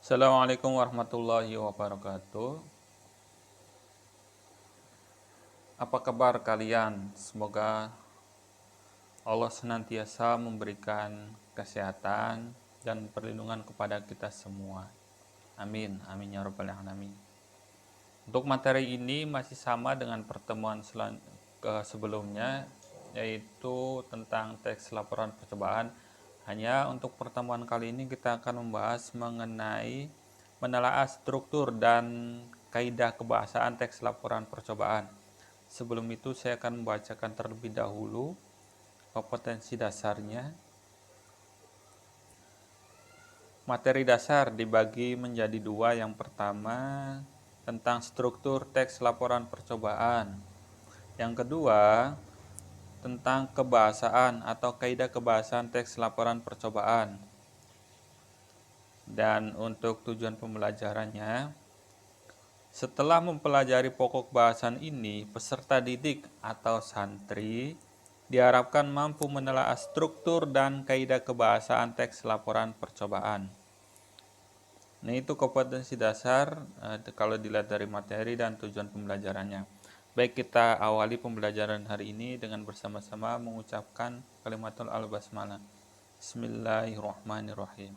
Assalamualaikum warahmatullahi wabarakatuh. Apa kabar kalian? Semoga Allah senantiasa memberikan kesehatan dan perlindungan kepada kita semua. Amin, amin ya rabbal alamin. Untuk materi ini masih sama dengan pertemuan sebelumnya, yaitu tentang teks laporan percobaan. Hanya untuk pertemuan kali ini kita akan membahas mengenai menelaah struktur dan kaidah kebahasaan teks laporan percobaan. Sebelum itu saya akan membacakan terlebih dahulu kompetensi dasarnya. Materi dasar dibagi menjadi dua. Yang pertama tentang struktur teks laporan percobaan. Yang kedua tentang kebahasaan atau kaidah kebahasaan teks laporan percobaan. Dan untuk tujuan pembelajarannya, setelah mempelajari pokok bahasan ini, peserta didik atau santri diharapkan mampu menelaah struktur dan kaidah kebahasaan teks laporan percobaan. Nah, itu kompetensi dasar kalau dilihat dari materi dan tujuan pembelajarannya. Baik, kita awali pembelajaran hari ini dengan bersama-sama mengucapkan kalimatul al-basmalah. Bismillahirrahmanirrahim.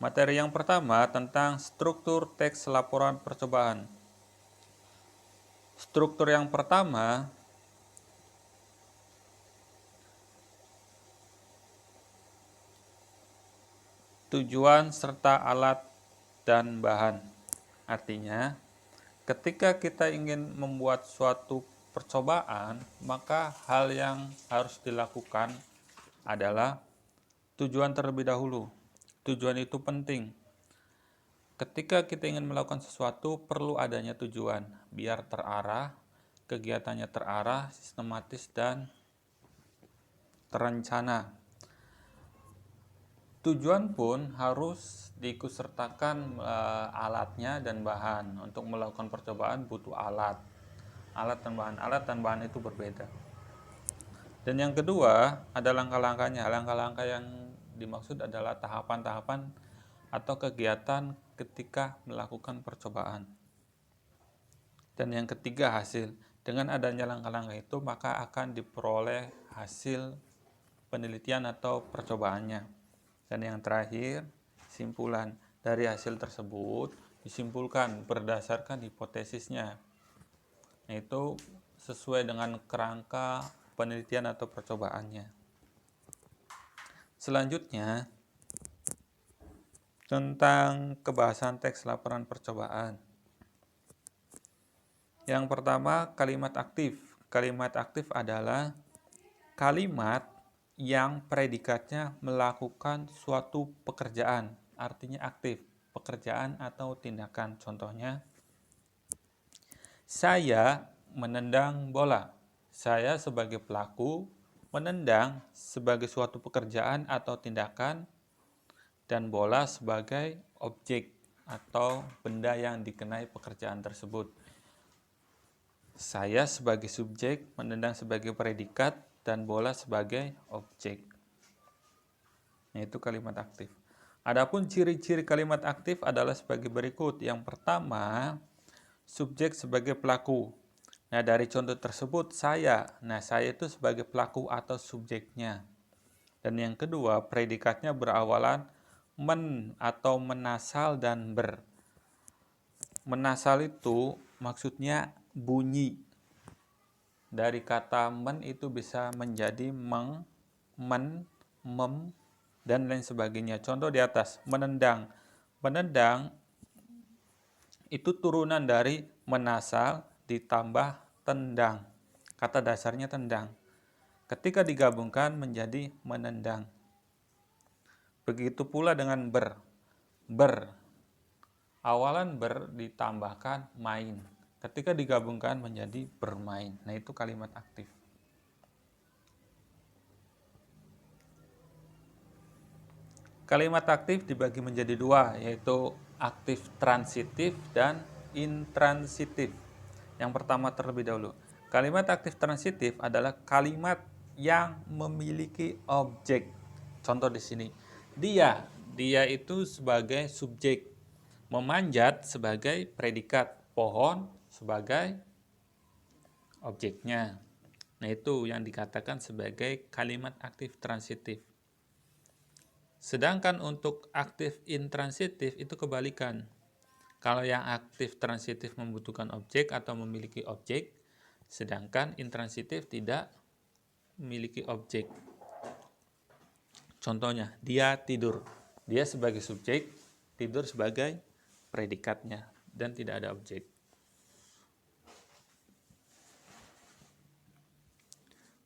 Materi yang pertama tentang struktur teks laporan percobaan. Struktur yang pertama tujuan serta alat dan bahan. Artinya, ketika kita ingin membuat suatu percobaan, maka hal yang harus dilakukan adalah tujuan terlebih dahulu. Tujuan itu penting. Ketika kita ingin melakukan sesuatu, perlu adanya tujuan, biar terarah, kegiatannya terarah, sistematis, dan terencana. Tujuan pun harus diikutsertakan alatnya dan bahan. Untuk melakukan percobaan butuh alat dan bahan itu berbeda. Dan yang kedua ada langkah-langkahnya. Langkah-langkah yang dimaksud adalah tahapan-tahapan atau kegiatan ketika melakukan percobaan. Dan yang ketiga hasil. Dengan adanya langkah-langkah itu maka akan diperoleh hasil penelitian atau percobaannya. Dan yang terakhir, simpulan dari hasil tersebut disimpulkan berdasarkan hipotesisnya, yaitu sesuai dengan kerangka penelitian atau percobaannya. Selanjutnya, tentang kebahasan teks laporan percobaan. Yang pertama, kalimat aktif. Kalimat aktif adalah kalimat yang predikatnya melakukan suatu pekerjaan, artinya aktif, pekerjaan atau tindakan. Contohnya, saya menendang bola. Saya sebagai pelaku menendang sebagai suatu pekerjaan atau tindakan, dan bola sebagai objek atau benda yang dikenai pekerjaan tersebut. Saya sebagai subjek, menendang sebagai predikat, dan bola sebagai objek. Yaitu kalimat aktif. Adapun ciri-ciri kalimat aktif adalah sebagai berikut. Yang pertama, subjek sebagai pelaku. Nah, dari contoh tersebut saya. Nah, saya itu sebagai pelaku atau subjeknya. Dan yang kedua, predikatnya berawalan men atau menasal dan ber. Menasal itu maksudnya bunyi. Dari kata men itu bisa menjadi meng, men, mem, dan lain sebagainya. Contoh di atas, menendang. Menendang itu turunan dari menasal ditambah tendang. Kata dasarnya tendang. Ketika digabungkan menjadi menendang. Begitu pula dengan ber. Ber. Awalan ber ditambahkan main. Ketika digabungkan menjadi bermain. Nah, itu kalimat aktif. Kalimat aktif dibagi menjadi dua, yaitu aktif transitif dan intransitif. Yang pertama terlebih dahulu. Kalimat aktif transitif adalah kalimat yang memiliki objek. Contoh di sini. Dia dia itu sebagai subjek, memanjat sebagai predikat, pohon sebagai objeknya. Nah, itu yang dikatakan sebagai kalimat aktif transitif. Sedangkan untuk aktif intransitif itu kebalikan. Kalau yang aktif transitif membutuhkan objek atau memiliki objek, sedangkan intransitif tidak memiliki objek. Contohnya, dia tidur. Dia sebagai subjek, tidur sebagai predikatnya, dan tidak ada objek.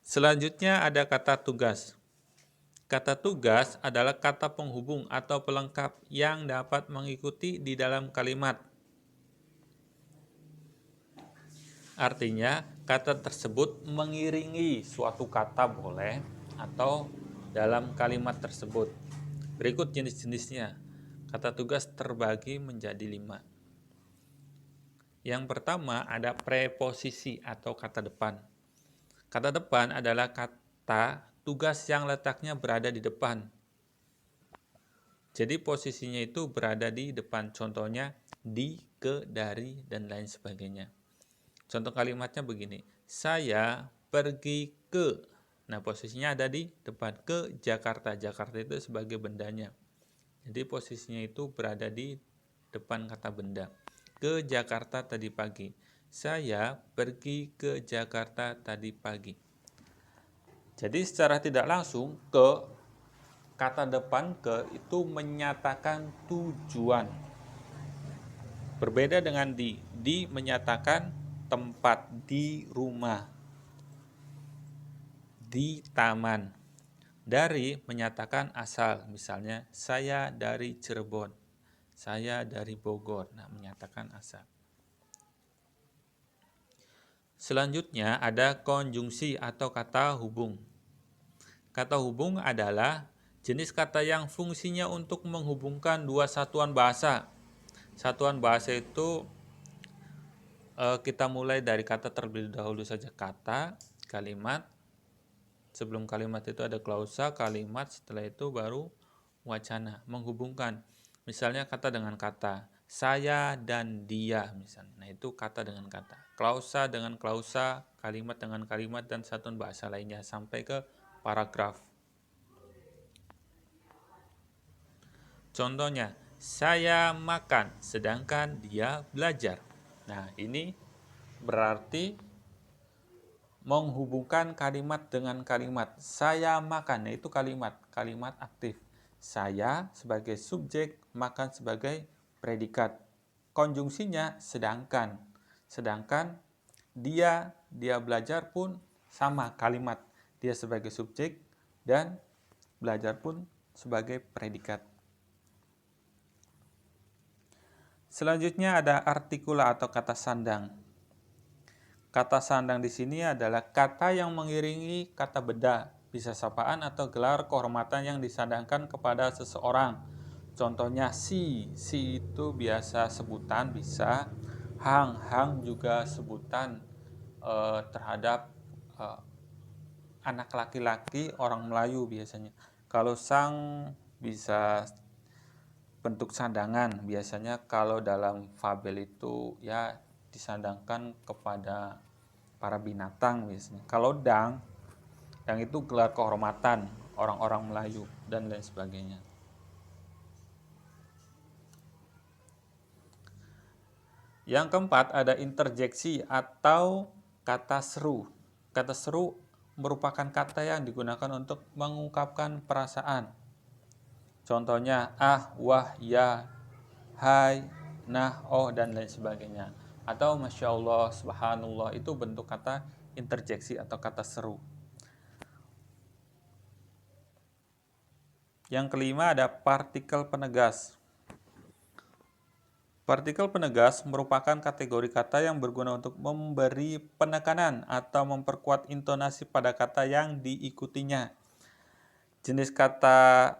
Selanjutnya ada kata tugas. Kata tugas adalah kata penghubung atau pelengkap yang dapat mengikuti di dalam kalimat. Artinya, kata tersebut mengiringi suatu kata boleh atau dalam kalimat tersebut. Berikut jenis-jenisnya. Kata tugas terbagi menjadi 5. Yang pertama ada preposisi atau kata depan. Kata depan adalah kata tugas yang letaknya berada di depan. Jadi posisinya itu berada di depan. Contohnya di, ke, dari, dan lain sebagainya. Contoh kalimatnya begini. Saya pergi ke. Nah, posisinya ada di depan. Ke Jakarta. Jakarta itu sebagai bendanya. Jadi posisinya itu berada di depan kata benda. Ke Jakarta tadi pagi. Saya pergi ke Jakarta tadi pagi. Jadi secara tidak langsung kata depan ke itu menyatakan tujuan. Berbeda dengan di. Di menyatakan tempat, di rumah, di taman. Dari menyatakan asal, misalnya saya dari Cirebon, saya dari Bogor. Nah, menyatakan asal. Selanjutnya ada konjungsi atau kata hubung. Kata hubung adalah jenis kata yang fungsinya untuk menghubungkan dua satuan bahasa. Satuan bahasa itu kita mulai dari kata terlebih dahulu saja, kata, kalimat. Sebelum kalimat itu ada klausa, kalimat, setelah itu baru wacana, menghubungkan. Misalnya kata dengan kata, saya dan dia misalnya. Nah, itu kata dengan kata. Klausa dengan klausa, kalimat dengan kalimat, dan satuan bahasa lainnya sampai ke paragraf. Contohnya, saya makan sedangkan dia belajar. Nah, ini berarti menghubungkan kalimat dengan kalimat. Saya makan, itu kalimat aktif. Saya sebagai subjek, makan sebagai predikat. Konjungsinya sedangkan. Sedangkan dia belajar pun sama kalimat. Dia sebagai subjek dan belajar pun sebagai predikat. Selanjutnya ada artikula atau kata sandang. Kata sandang di sini adalah kata yang mengiringi kata benda, bisa sapaan atau gelar kehormatan yang disandangkan kepada seseorang. Contohnya si itu biasa sebutan, bisa. Hang juga sebutan terhadap anak laki-laki orang Melayu biasanya. Kalau sang bisa bentuk sandangan, biasanya kalau dalam fabel itu ya disandangkan kepada para binatang biasanya. Kalau dang itu gelar kehormatan orang-orang Melayu dan lain sebagainya. Yang keempat ada interjeksi atau kata seru. Kata seru merupakan kata yang digunakan untuk mengungkapkan perasaan. Contohnya ah, wah, ya, hai, nah, oh, dan lain sebagainya. Atau Masya Allah, Subhanallah, itu bentuk kata interjeksi atau kata seru. Yang kelima ada partikel penegas. Partikel penegas merupakan kategori kata yang berguna untuk memberi penekanan atau memperkuat intonasi pada kata yang diikutinya. Jenis kata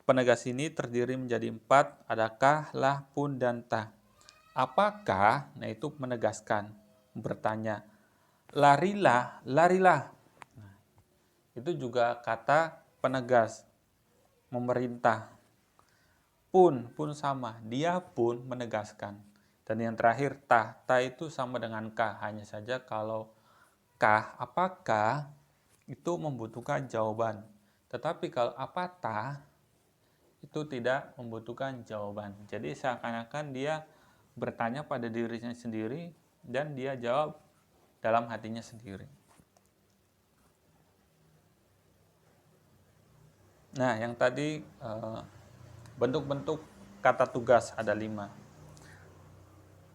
penegas ini terdiri menjadi 4, ada kah, lah, pun, dan ta. Apakah? Nah, itu menegaskan, bertanya. Larilah, larilah. Nah, itu juga kata penegas, memerintah. pun sama, dia pun menegaskan. Dan yang terakhir ta itu sama dengan ka, hanya saja kalau ka, apakah itu membutuhkan jawaban. Tetapi kalau apatah itu tidak membutuhkan jawaban. Jadi seakan-akan dia bertanya pada dirinya sendiri dan dia jawab dalam hatinya sendiri. Nah, yang tadi bentuk-bentuk kata tugas ada 5.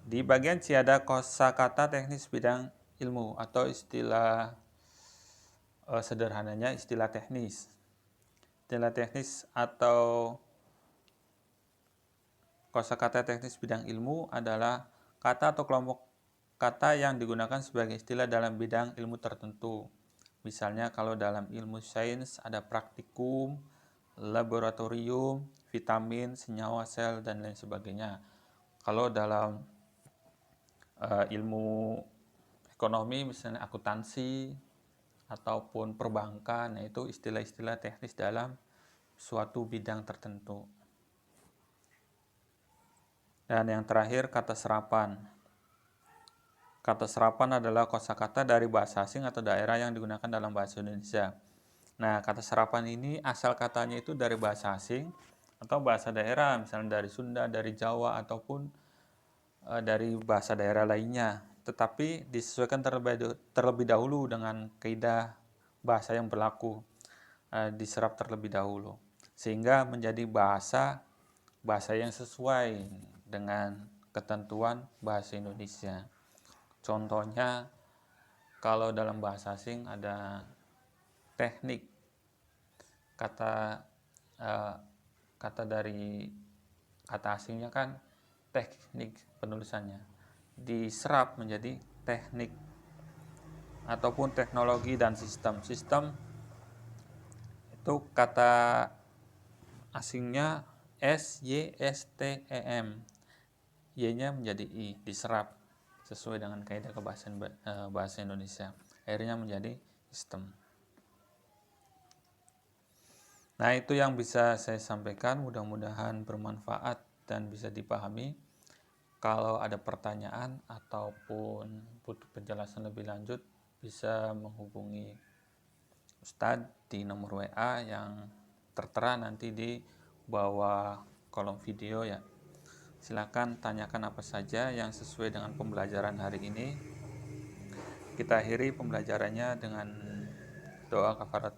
Di bagian C ada kosakata teknis bidang ilmu atau istilah sederhananya istilah teknis. Istilah teknis atau kosakata teknis bidang ilmu adalah kata atau kelompok kata yang digunakan sebagai istilah dalam bidang ilmu tertentu. Misalnya kalau dalam ilmu sains ada praktikum, laboratorium, vitamin, senyawa, sel, dan lain sebagainya. Kalau dalam ilmu ekonomi misalnya akuntansi ataupun perbankan, yaitu istilah-istilah teknis dalam suatu bidang tertentu. Dan yang terakhir kata serapan. Kata serapan adalah kosakata dari bahasa asing atau daerah yang digunakan dalam bahasa Indonesia. Nah, kata serapan ini asal katanya itu dari bahasa asing atau bahasa daerah, misalnya dari Sunda, dari Jawa, ataupun dari bahasa daerah lainnya. Tetapi disesuaikan terlebih dahulu dengan kaidah bahasa yang berlaku, diserap terlebih dahulu. Sehingga menjadi bahasa yang sesuai dengan ketentuan bahasa Indonesia. Contohnya, kalau dalam bahasa asing ada teknik, kata dari kata asingnya kan teknik penulisannya, diserap menjadi teknik ataupun teknologi dan sistem. Sistem itu kata asingnya SYSTEM, Y-nya menjadi I, diserap sesuai dengan kaidah kebahasaan bahasa Indonesia, akhirnya menjadi sistem. Nah, itu yang bisa saya sampaikan, mudah-mudahan bermanfaat dan bisa dipahami. Kalau ada pertanyaan ataupun butuh penjelasan lebih lanjut, bisa menghubungi Ustadz di nomor WA yang tertera nanti di bawah kolom video ya. Silakan tanyakan apa saja yang sesuai dengan pembelajaran hari ini. Kita akhiri pembelajarannya dengan doa kafarat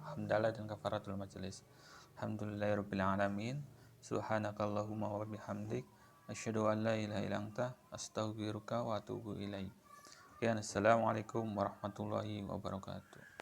hamdalah dan kafaratul majelis. Alhamdulillahirabbil alamin. Subhanakallahumma wa bihamdik asyhadu an la ilaha illa anta astaghfiruka wa atubu ilaik. Assalamualaikum warahmatullahi wabarakatuh.